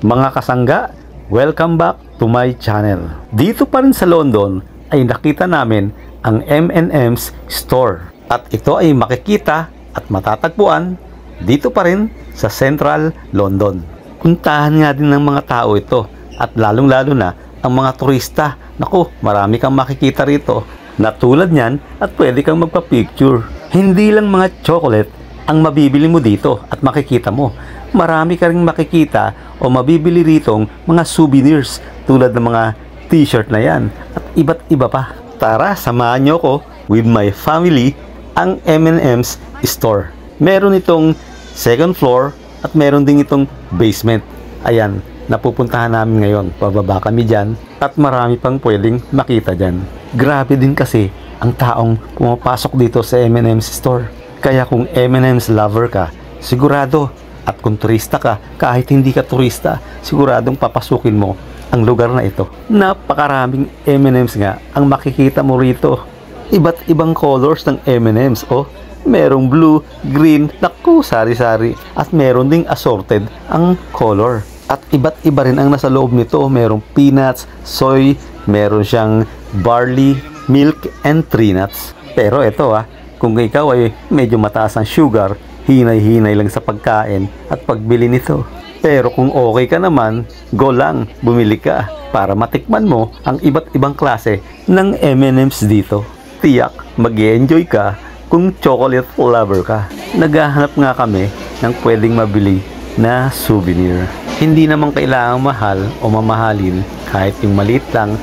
Mga kasangga, welcome back to my channel. Dito pa rin sa London ay nakita namin ang M&M's store. At ito ay makikita at matatagpuan dito pa rin sa Central London. Puntahan nga din ng mga tao ito at lalong-lalo na ang mga turista. Naku, marami kang makikita rito na tulad niyan at pwede kang magpa-picture. Hindi lang mga chocolate ang mabibili mo dito at makikita mo. Marami ka ring makikita o mabibili ritong mga souvenirs tulad ng mga t-shirt na yan at iba't iba pa. Tara, samahan nyo ko with my family ang M&M's store. Meron itong second floor at meron din itong basement. Ayan, napupuntahan namin ngayon. Pababa kami dyan at marami pang pwedeng makita dyan. Grabe din kasi ang taong pumapasok dito sa M&M's store. Kaya kung M&M's lover ka, sigurado, at kung turista ka, kahit hindi ka turista, siguradong papasukin mo ang lugar na ito. Napakaraming M&M's nga ang makikita mo rito. Iba't ibang colors ng M&M's. Oh, merong blue, green, naku, sari-sari. At meron ding assorted ang color. At iba't iba rin ang nasa loob nito. Merong peanuts, soy, meron siyang barley, milk, and tree nuts. Pero ito kung ikaw ay medyo mataas ang sugar, hinay-hinay lang sa pagkain at pagbili nito. Pero kung okay ka naman, go lang, bumili ka para matikman mo ang iba't ibang klase ng M&M's dito. Tiyak, mag-enjoy ka kung chocolate lover ka. Naghahanap nga kami ng pwedeng mabili na souvenir. Hindi naman kailangang mahal o mamahalin, kahit yung maliit lang.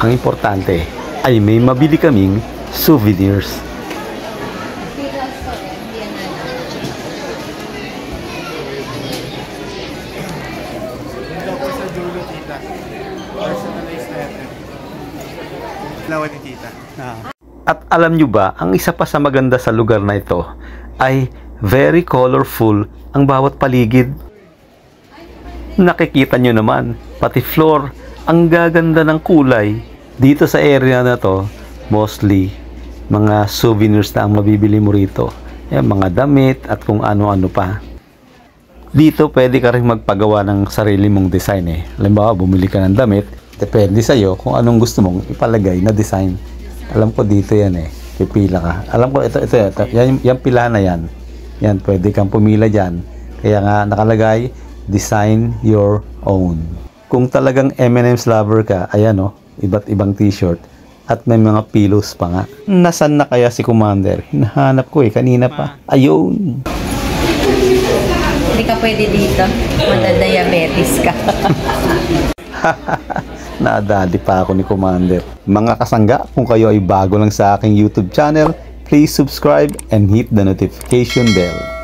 Ang importante ay may mabili kaming souvenirs. At alam nyo ba, ang isa pa sa maganda sa lugar na ito ay very colorful ang bawat paligid. Nakikita nyo naman, pati floor, ang gaganda ng kulay. Dito sa area na to, mostly mga souvenirs na ang mabibili mo rito. Yan, mga damit at kung ano-ano pa. Dito pwede ka rin magpagawa ng sarili mong design Halimbawa, bumili ka ng damit, depende sa'yo kung anong gusto mong ipalagay na design. Alam ko dito yan pipila ka. Alam ko ito. Yan pila na yan. Yan, pwede kang pumila dyan. Kaya nga nakalagay, design your own. Kung talagang M&M's lover ka, ayan iba't ibang t-shirt. At may mga pillows pa nga. Nasaan na kaya si Commander? Hinahanap ko kanina pa. Ayun. Hindi ka pwede dito. Madadiabetes ka. Nadali pa ako ni Commander. Mga kasangga, kung kayo ay bago lang sa aking YouTube channel, please subscribe and hit the notification bell.